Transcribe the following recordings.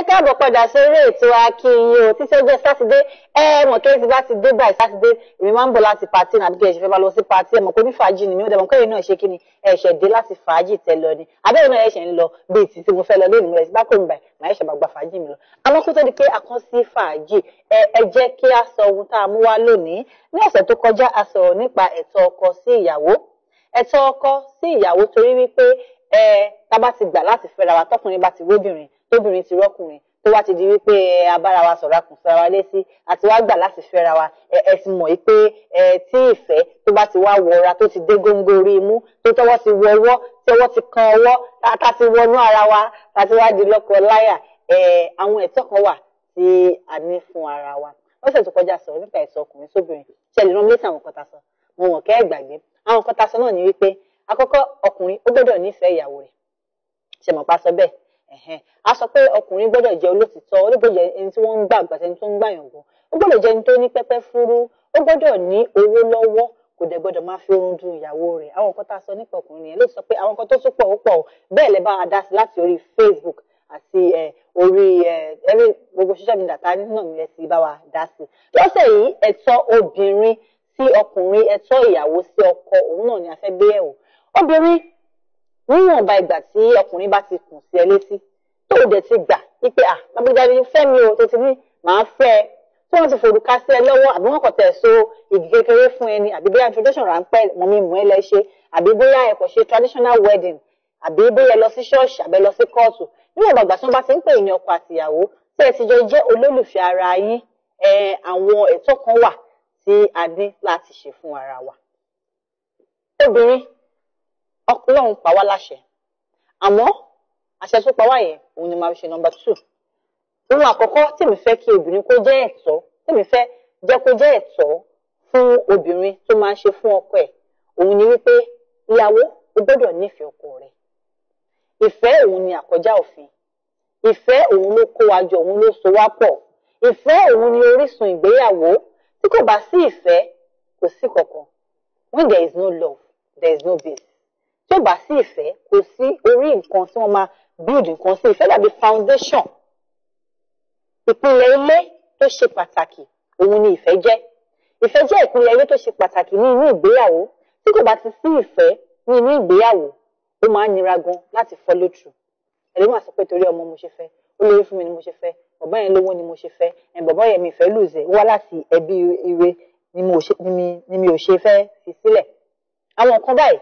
káàbọ̀ padà sórí ètò Akiiyin títí ọjọ́ sátidé mọ̀ kí ti bá ti dé báyìí sátidé èmi máa ń bọ̀ láti pàtí nàbí kí ẹ ṣe fẹ́ bá lọ sí pàtí ẹ mọ̀ pé ní fàájì ni mi ò dẹ̀ mọ̀ kẹ́yìn náà ṣe kí ni ẹ̀ṣẹ̀ dé láti fàájì tẹ lọ ni abẹ́rẹ́ náà ẹ̀ṣẹ̀ ń lọ bíi ti tí mo fẹ́ lọ lónìí rẹ̀ bá kò ń báyìí màá ẹ̀ṣẹ̀ bá gba fàájì mi lọ. àmọ́ kó tó di pé a kàn sí fàájì ẹ jẹ́ kí a sọ ohun tá a mú wá lónìí. Ní ọ̀sẹ̀ tó kọjá a sọ̀rọ̀ nípa ẹ̀tọ́ ọkọ sí ìyàwó torí wípé tá bá ti gbà láti fẹ́ra wa tọkùnrin bá ti róbìnrin tóbìnrin ti rọ́kùnrin tó wá ti di wípé abára wa sọ̀rọ̀ àkùnfẹ́ wa létí àti wá gbà láti fẹ́ra wa ẹ ti mọ̀ pé tí ìfẹ́ tó bá ti wá wọra tó ti dé góńgó orí imú tó tọwọ́ ti wọ ọwọ́ tí ọwọ́ ti kan ọwọ́ tá ti wọnú ara wa tá ti wá di lọ́kọ láyà àwọn ẹ̀tọ́ kan wà tí a ní fún ara wa. Lọ́sẹ̀ tó kọjá sọ̀rọ̀ nípa ẹ̀tọ́ ọkùnrin sóbìnrin ṣẹlẹ̀ rán létí àwọn kan tá sọ mo wọ̀n kẹ́ gbàgbé àwọn kan tá sọ náà ní wípé àkọ́kọ́ ọkùnrin ó gbọ́dọ̀ nífẹ̀ẹ́ ìyàwó rẹ̀ ṣe mọ̀ pa sọ bẹ́ẹ̀ a sọ pé ọkùnrin gbọ́dọ̀ jẹ́ olótìtọ́ ó gbọ́dọ̀ jẹ́ ẹni tí wọ́n ń gbà àgbàtà ẹni tó ń gbàyàn gan ó gbọ́dọ̀ jẹ́ ẹni tó ní pẹ́pẹ́ fúrú ó gbọ́dọ̀ ní owó lọ́wọ́ kò dẹ̀ gbọ́dọ̀ máa fi oorun dun ìyàwó rẹ̀ àwọn nǹkan tá a sọ nípa ọkùnrin yẹn ló sọ pé àwọn nǹkan tó tún pọ̀ ó pọ̀ bẹ́ẹ̀ lẹ bá wa dá sí láti orí Facebook àti orí gbogbo social media tá a ní náà nílẹ̀ sí bá wa dá sí. Lọ́sẹ̀ yìí ẹ̀tọ́ obìnrin sí ọkùnrin ẹ̀tọ́ ìyàwó sí ọkọ òun náà ni a fẹ́ gbé yẹ̀wò. Obìnrin níwọ̀nba ìgbà tí ọkùnrin bá ti kùn sí ẹ létí tó o dẹ̀ ti gbà wípé lábẹ́jáde fẹ́ mi o tó ti ní màá fẹ́ ẹ tí wọ́n ti forúkà sí ẹ lọ́wọ́ àbí wọ́n kàn tẹ̀ so igi kékeré fún ẹni àbí bóyá introduction ráńpẹ́ mọ̀ mi mú ẹ lẹ́ṣẹ́ àbí bóyá ẹ kò ṣe traditional wedding àbí bóyá ẹ lọ sí ṣọ́ọ̀ṣì àbẹ lọ sí kóòtù níwọ̀nba ìgbà tí wọ́n bá ti ń pè ní ọkọ àtìyàwó tí ẹ ti jọ jẹ́ olólùfẹ́ ara yín àwọn ẹ̀tọ́ kan wà tí a ní láti ṣe fún ara wa. Obìnrin Ọlọ́run pa wá láṣẹ àmọ́ àṣẹ tó pa wá yẹn òun ni máa fi ṣe number 2. Ohun àkọ́kọ́ tí mi fẹ́ kí obìnrin kó jẹ́ ẹ̀tọ́ tí mi fẹ́ jẹ́ kó jẹ́ ẹ̀tọ́ fún obìnrin tó máa ń ṣe fún ọkọ ẹ̀ òun ni wípé ìyàwó ó gbọ́dọ̀ nífẹ̀ẹ́ ọkọ rẹ̀. Ìfẹ́ òun ni àkọjá òfin. Ìfẹ́ òun ló kó wa jọ òun ló so wá pọ̀. Ìfẹ́ òun ni orísun ìgbéyàwó. Tí kò bá sí ìfẹ́ kò sí kankan. When there is no love, there is no base. Tí ò bá sí ìfẹ́ kò sí orí nǹkan tí wọ́n máa build nǹkan sí. Ìfẹ́ dàbí foundation. Ìpìlẹ̀ ilé tó ṣe pàtàkì òun ni ìfẹ́ jẹ́. Ìfẹ́ jẹ́ ìpìlẹ̀ ilé tó ṣe pàtàkì ní inú ìgbéyàwó. Tí kò bá ti sí ìfẹ́ ní inú ìgbéyàwó ó máa ń nira gan láti follow through. Ẹlẹ́wọ̀n àsọ pé torí ọmọ mo ṣe fẹ́ ó lórí fún mi ni mo ṣe fẹ́ bàbá yẹn lówó ni mo ṣe fẹ́ bàbá yẹn mi ìfẹ́ lùzẹ̀ wá láti ẹbí ire ni mi ò ṣe fẹ́ fi sílẹ̀. Àwọn nǹkan báyìí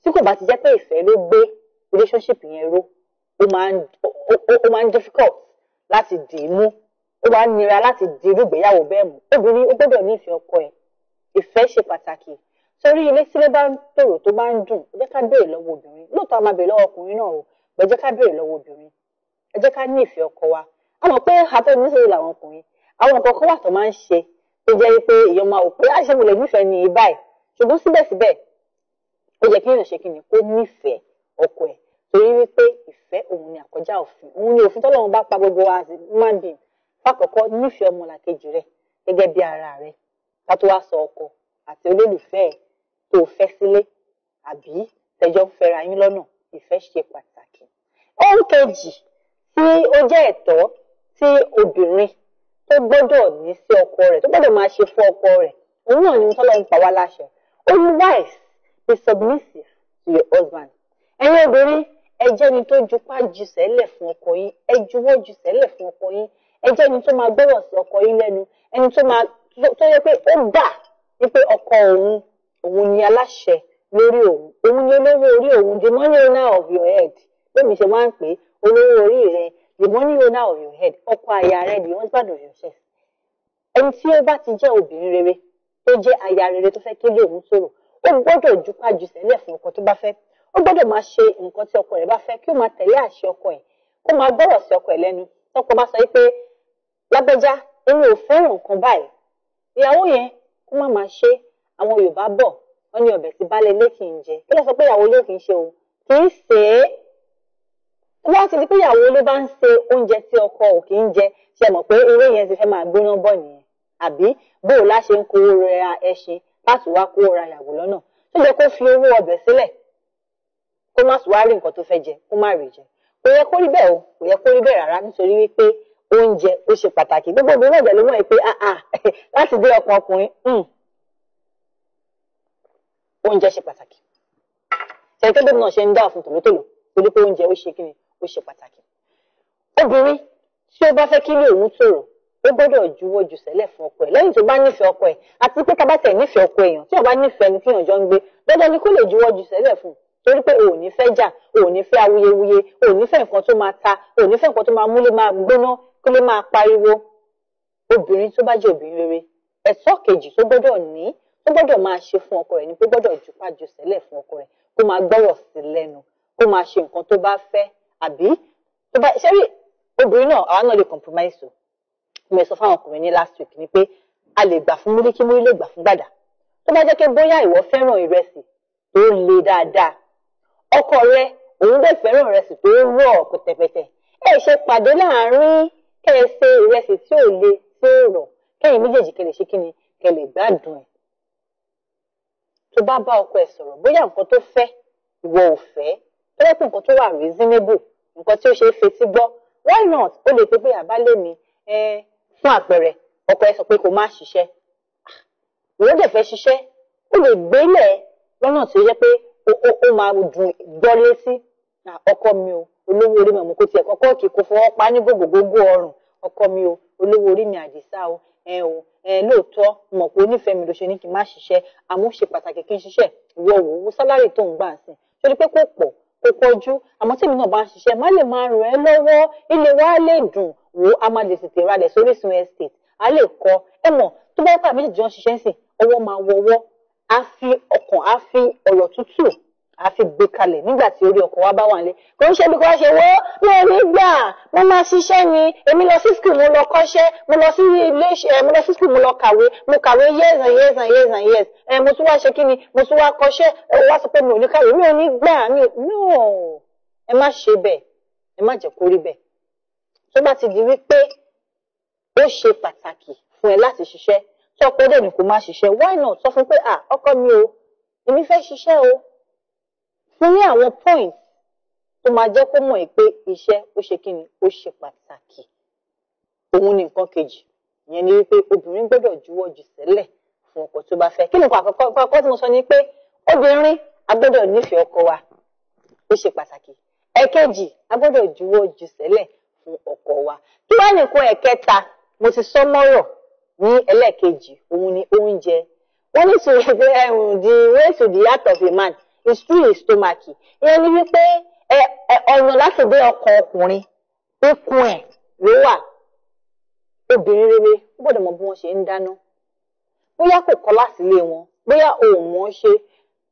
tí kò bá ti jẹ́ pé ìfẹ́ ló gbé relationship yẹn ró ó máa ń difficult láti dì í mú ó máa ń nira láti di irú ìgbéyàwó bẹ́ẹ̀ mú. Obìnrin ó gbọ́dọ̀ nífẹ̀ẹ́ ọkọ ẹ̀. Ìfẹ́ ṣe pàtàkì. Sórí ilé sílé bá ń tòrò tó bá ń dùn ẹ jẹ́ ká béèrè lọ́wọ́ obìnrin lóòótọ́ a máa béèrè lọ́wọ́ ọkùnrin náà o ẹ jẹ́ ká béèrè lọ́wọ́ obìnrin ẹ jẹ́ ká nífẹ̀ẹ́ ọkọ wa. A mọ̀ pé afẹ́mi níṣòro làwọn ọkùnrin àwọn nǹkan kan wà tó máa ń ṣe tó jẹ́ wípé èèyàn máa wò pé àṣẹ mo lè nífẹ̀ẹ́ ní i báyìí ṣùgbọ́n síbẹ̀síbẹ̀ ó yẹ kí èèyàn ṣe kí ni kó nífẹ̀ẹ́ ọkọ ẹ̀ torí wípé ìfẹ́ òun ni àkọjá òfin òun ni òfin tọ́lọ́run bá pa gbogbo wa as a human being. Fákọ̀ọ́kọ́ nífẹ̀ẹ́ ọmọlàkejì rẹ̀ gẹ́gẹ́ bí ara rẹ̀ ká tó wá sọ ọkọ àti olólùfẹ́ ẹ̀ tó fẹ́ sílé àbí tẹjọ́ ń fẹ́ra yín lọ́nà ìfẹ́ ṣe pàtàkì. Ohun kejì tí ó jẹ́ ẹ̀tọ́ tí obìnrin tó gbọ́dọ̀ ní sí ọkọ rẹ̀ tó gbọ́dọ̀ máa ṣe fún ọkọ rẹ̀ òun náà ni tọ́lọ́run pa wá láṣẹ. Ó ní wives be submissive to your husband. Ẹ̀yin obìnrin ẹ jẹ́ ni tó jupá jùsẹ́lẹ̀ fún ọkọ yín ẹ juwọ́ jùsẹ́lẹ̀ fún ọkọ yín ẹ jẹ́ ni tó máa gbọ́rọ̀ sí ọkọ yín lẹ́nu ẹni tó yẹ pé ó gbà wípé ọkọ òun ni aláṣẹ lórí òun ni olówó orí òun the money owner of your head lómi ṣe máa ń pè olówó orí rẹ the money owner of your head ọkọ aya rẹ the husband of your chest. Ẹni tí ó bá ti jẹ́ obìnrin rere tó jẹ́ aya rere tó fẹ́ kí lé òun sọ̀rọ̀ ó gbọ́dọ̀ jupá jùsẹ́lẹ̀ fún ọkọ tó bá fẹ́ ó gbọ́dọ̀ máa ṣe nǹkan tí ọkọ rẹ̀ bá fẹ́ kí ó máa tẹ̀lé àṣẹ ọkọ ẹ̀ kó máa gbọ́rọ̀ sí ọkọ ẹ̀ lẹ́nu tọkọ bá sọ wípé lágbẹ́já èmi ò fẹ́ràn nǹkan báyìí ìyàwó yẹn kó má máa ṣe. Àwọn Yorùbá bọ̀ wọ́n ní ọbẹ̀ tí baálé ilé kì í jẹ kí ló sọ pé ìyàwó ilé kì í ṣe o kì í ṣe é. Wọ́n ti di pé ìyàwó ilé bá ń ṣe oúnjẹ tí ọkọ ò kì í jẹ ṣe mọ̀ pé eré yẹn ti fẹ́ máa gbóná bọ̀ nìyẹn àbí bóò láṣẹ ń kówó ra ẹṣin láti wá kówó ra ìyàwó lọ́nà tó jẹ́ kó fi owó ọbẹ̀ sílẹ̀ kó má sì wá rí nǹkan tó fẹ́ jẹ kó má rí jẹ kò yẹ kó rí bẹ́ẹ̀ o, kò yẹ kó rí bẹ́ẹ̀ rárá, nítorí wípé oúnjẹ ó ṣe pàtàkì. Gbogbo obìnrin náà jẹ́ ló mọ̀ pé láti dé ọkàn ọkùnrin oúnjẹ ṣe pàtàkì. Ṣé kébé náà ṣe ń dá fún tòlótòló torí pé oúnjẹ ó ṣe kíni, ó ṣe pàtàkì. Obìnrin tí ó bá fẹ́ kí ilé òun tòrò, ó gbọ́dọ̀ juwọ́ jùsẹ́lẹ̀ fún ọkọ ẹ̀. Lẹ́yìn tó bá nífẹ̀ẹ́ ọkọ ẹ̀, àti pé ká bá tẹ̀ nífẹ̀ẹ́ ọkọ èèyàn, tí ó bá nífẹ̀ẹ́ ni tí èèyàn jọ ń gbé, dandan ni kó lè juwọ́ jùsẹ́lẹ̀ fún un. Torí pé o ò ní fẹ́ jà, o ò ní fẹ́ awuyewuye, o ò ní fẹ́ nǹkan tó máa ta, o ò ní fẹ́ nǹkan tó máa múlé máa gbóná, kó lè máa pariwo. Obìnrin tó bá jẹ́ obìnrin rere, ẹ̀tọ́ kejì tó gbọ́dọ̀ ní, tó gbọ́dọ̀ máa ṣe fún ọkọ rẹ̀ ni pé gbọ́dọ̀ jupá jùsẹ́lẹ̀ fún ọkọ rẹ̀, kó máa gbọ́rọ̀ sí lẹ́nu, kó máa ṣe nǹkan tó bá fẹ́, àbí tó bá ṣe rí obìnrin náà, àwa náà lè compromise o. Mo sọ fáwọn ọkùnrin ní last week ni pé a lè gbà fún múrí kí múrí lè gbà fún gbàdà. Tó bá jẹ́ pé bóyá ìwọ fẹ́ràn ìrẹsì tó le dáadáa, ọkọ rẹ òun dẹ̀ fẹ́ràn ìrẹsì tó rọ̀ pẹ̀tẹ̀pẹ̀tẹ̀, ẹ ṣe pàdé láàárín, kẹ́ ẹ ṣe ìrẹsì tí ò le tí ò rọ̀, kẹ́yìn méjèèjì kẹ́ lè ṣe kíni, kẹ́ lè gbádùn ẹ̀. Tó bá bá ọkọ ẹ̀ sọ̀rọ̀ bóyá nǹkan tó fẹ́ ìwọ ò fẹ́, tó yẹ pé nǹkan tó wà reasonable, nǹkan tí ó ṣe é fetí gbọ́, why not? Ó lè pe pé àbálé mi fún àpẹẹrẹ ọkọ ẹ̀ sọ pé kó má ṣiṣẹ́, ìwọ dẹ̀ fẹ́ ṣiṣẹ́, ó lè gbélẹ̀ lọ́nà tí ó yẹ pé ó máa dùn gbọ́ létí. Ọkọ mi o, olówó orí mi ọmọ kò tiẹ̀ kọ́kọ́ kì í kó fọwọ́ pa ní gbogbogbò ọrùn. Ọkọ mi o, olówó orí mi Àdìsá o, lóòótọ́ mọ̀ pé onífẹ̀ẹ́ mi ló ṣe ní kí n má ṣiṣẹ́, àmọ́ ṣe pàtàkì kí n ṣiṣẹ́. Ìwọ wò ó sálárì tó ń gbà sí, torí pé kò pọ̀ kò pọ̀jù, àmọ́ tí èmi náà bá ń ṣiṣẹ́ má lè máa ràn ẹ́ lọ́wọ́, ilé wa lè dùn wò, a máa lè tètè ralẹ̀ sórí Orísun estate, a lè kọ́ ẹ mọ̀. Tó bá pàmì méjì jọ ń ṣiṣẹ́ sí, ọwọ́ máa wọwọ́, á fi ọkàn, á fi ọ̀rọ̀ tútù, á fi gbé kalẹ̀ nígbà tí orí ọkọ wa bá wà nílé. Kò ń ṣe bí kò wá ṣe wọ́ mi ò ní gbà, mo máa ṣiṣẹ́ ni, èmi lọ sí school mo lọ kọ́ṣẹ́, mo lọ sí ilé iṣẹ́, mo lọ sí school mo lọ kàwé, mo kàwé years and years and years and years, mo tún wá ṣe kí ni, mo tún wá kọ́ṣẹ́, wá sọ pé mi ò ní kàwé, mi ò ní gbà, no, ẹ má ṣe bẹ́ẹ̀, ẹ má jẹ́ kó rí bẹ́ẹ̀. Tó bá ti di wípé ó ṣe pàtàkì fún ẹ láti ṣiṣẹ́, sọ pé dẹ̀ ni kò má ṣiṣẹ́, why not? Sọ fún pé ọkọ mi o, èmi fẹ́ ṣiṣẹ́ o. Fún ní àwọn point tó máa jẹ́ kó mọ̀ pé iṣẹ́ ó ṣe kí ni, ó ṣe pàtàkì. Òun ni nǹkan kejì. Ìyẹn ni wípé obìnrin gbọ́dọ̀ juwọ́ jùsẹ́lẹ̀ fún ọkọ tó bá fẹ́. Kí ni nǹkan àkọ́kọ́ tí mo sọ ni pé obìnrin a gbọ́dọ̀ nífẹ̀ẹ́ ọkọ wa, ó ṣe pàtàkì. Ẹ̀kejì, a gbọ́dọ̀ juwọ́ jùsẹ́lẹ̀ fún ọkọ wa. Kí wá nìkan ẹ̀kẹta, mo ti sọ mọ́rọ̀ ní ẹlẹ́ẹ̀kejì, òun ni oúnjẹ. Wọ́n ní the way to the heart of a man is through his stomach. Ìyẹn ni wípé ọ̀nà láti dé ọkàn ọkùnrin, ikùn ẹ̀ ló wà. Obìnrin rere gbọ́dọ̀ mọ bí wọ́n ṣe ń dáná. Bóyá kò kọ́ láti ilé wọn, bóyá òun wọn ṣe,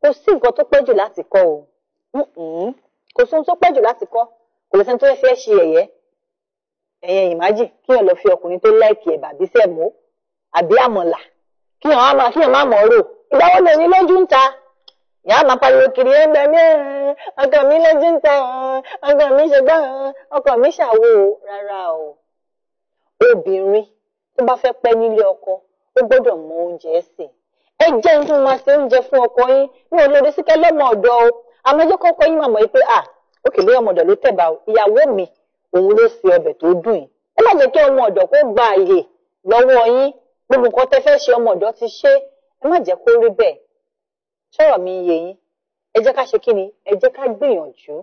kò sí nǹkan tó pẹ́ jù láti kọ́ o. Kò sí ohun tó pẹ́ jù láti kọ́, kò lè sẹ́ni tó fẹ́ ṣe ẹ̀yẹ́. Ẹ̀yẹn ìmájì kí èèyàn lọ fi ọkùnrin tó láìkì ẹ̀bà bí sẹ̀mó àbí àmọ̀là, kí èèyàn má mọ̀ rò. Ìgbà wo lè ní lójú ń ta? Ìyá máa pariwo kiri ẹgbẹ́ mi, ọkọ mi lójú ń ta, ọkọ mi ṣe gbá, ọkọ mi ṣàwo. Rárá o. Obìnrin tó bá fẹ́ pẹ́ nílé ọkọ, ó gbọ́dọ̀ mọ oúnjẹ sè. Ẹ jẹ́ ní tó máa ṣe oúnjẹ fún ọkọ yín, ní olórí síkẹ́ lọ́mọ ọ̀dọ́ o. Àmọ́ ẹjọ́ kọ́kọ́ yín máa mọ̀ pé òkè lóyún ọmọ ọ̀dọ̀ ló tẹ̀bà o. Ìyàwó mi, òun ló ṣe ọbẹ̀ tó dùn yìí. Ẹ má jẹ́ kí ọmọ ọ̀dọ̀ kó gba àyè lọ́wọ́ yín. Gbogbo nǹkan tẹ́ fẹ́ ṣe ọmọ ọ̀dọ̀ ti ṣe. Ẹ má jẹ́ kó rí bẹ́ẹ̀. Ṣọ́rọ̀ mi yé yín. Ẹ jẹ́ ká ṣe kí ni? Ẹ jẹ́ ká gbìyànjú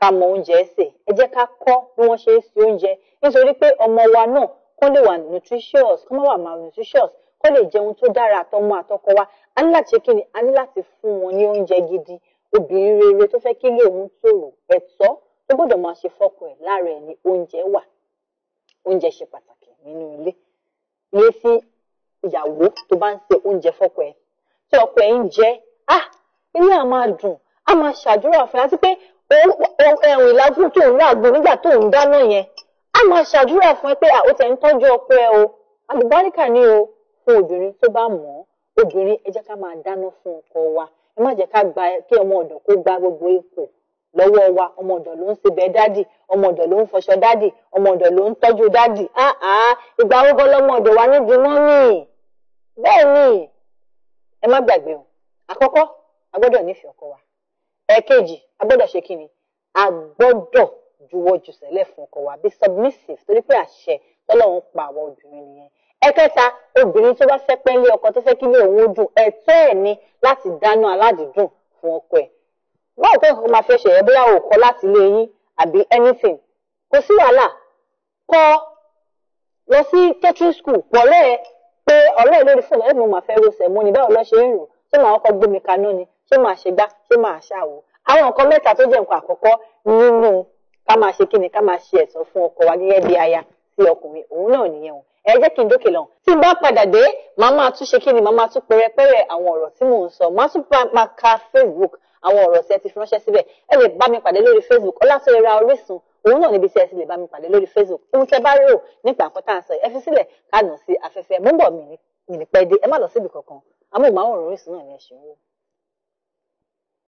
ká mọ oúnjẹ sè. Ẹ jẹ́ ká kọ́ bí wọ́n ṣe ń ṣe oúnjẹ. Nítorí pé ọmọ wa náà kó lè wà nutritious, kó má wà malnutritious, kó lè jẹun tó dára àtọmọ àtọkọ wa. A ní láti ṣe kí ni? A ní láti fún wọn ní oúnjẹ gidi. Obìnrin rere tó fẹ́ kí ilé òun tòrò, ẹ̀tọ́ tó gbọ́dọ̀ máa ṣe fọ́kọ ẹ̀ lára ẹ̀ ni oúnjẹ wà. Oúnjẹ ṣe pàtàkì nínú ilé. Ilé tí ìyàwó tó bá ń ṣe oúnjẹ fọ́kọ ẹ̀, tí ọkọ ẹ̀ ń jẹ, ilé á máa dùn, á máa ṣàdúrà fún ẹ, àti pé ìlàgùn tó ń ràgùn nígbà tó ń dáná yẹn, á máa ṣàdúrà fún ẹ pé ó tẹ̀ ń tọ́jú ọkọ ẹ o. Àlùbáríkà ni o fún obìnrin tó bá mọ̀ ọ́. Obìnrin, ẹ jẹ́ ká máa dáná fún ọkọ wa. Ẹ má jẹ́ ká gba kí ọmọ ọ̀dọ̀ kó gba gbogbo ipò lọ́wọ́ wa. Ọmọ ọ̀dọ̀ ló ń sebẹ̀ dádì, ọmọ ọ̀dọ̀ ló ń fọṣọ dádì, ọmọ ọ̀dọ̀ ló ń tọ́jú dádì. Ìgbà wo gan lọmọ ọ̀dọ̀ wa níbi mọ́mì? Bẹ́ẹ̀ ni, ẹ má gbàgbé o. Àkọ́kọ́, a gbọ́dọ̀ nífẹ̀ẹ́ ọkọ wa. Ẹ̀kejì, a gbọ́dọ̀ ṣe kí ni? A gbọ́dọ̀ juwọ́ jùsẹ̀lẹ̀ fún ọkọ wa, be submissive torí pé àṣẹ tọ́lọ́run pa àwọn obìnrin nìyẹn. Ẹ̀kẹta, obìnrin tó bá fẹ́ pẹ́ lé ọkọ tó fẹ́ kí ilé òun dùn, ẹ̀tọ́ ẹ̀ ni láti dáná aládìídùn fún ọkọ ẹ̀. Báwo tó nǹkan máa fẹ́ ṣe ẹ̀ bóyá o kọ́ láti ilé yín àbí anything, kò sí wàhálà, kọ́ lọ sí catering school pọ̀lẹ́ ẹ pé ọ̀rẹ́ ẹ lórí fóònù ẹ̀ mo máa fẹ́ ro sẹ̀mó ni báwo lọ ṣe ń rò, ṣé máa kọ́kọ́ gbómi kaná ni, ṣé máa ṣe gbá, ṣé máa ṣàwò. Àwọn nǹkan mẹ́ta tó jẹ́ nǹkan àkọ́kọ́ nínú ká máa ṣe kíni ká máa ṣe ẹ̀tọ́ fún ọkọ wa gẹ́gẹ́ bí aya sí ọkùnrin, òun náà nìyẹn o. Ẹ jẹ́ kí n dókè lọ́hùn. Tí n bá padà dé, màá máa tún ṣe kíni, màá máa tún pẹrẹpẹrẹ àwọn ọ̀rọ̀ tí mò ń sọ. Màá tún máa ka Facebook àwọn ọ̀rọ̀ tí ẹ ti fi ránṣẹ́ síbẹ̀. Ẹ lè bá mi pàdé lórí Facebook Ọlátọ́rẹwà Orísun, òun náà níbi tí ẹ sì lè bá mi pàdé lórí Facebook. Ohun tẹ́ bá rò nípa nǹkan tá à ń sọ, ẹ fi sílẹ̀ ká nà sí afẹ́fẹ́. Mo ń bọ̀ mí ní pẹ́ dé, ẹ má lọ síbi kankan. Amóhùnmáwòrán Orísun náà ni ẹ ṣe ń wò.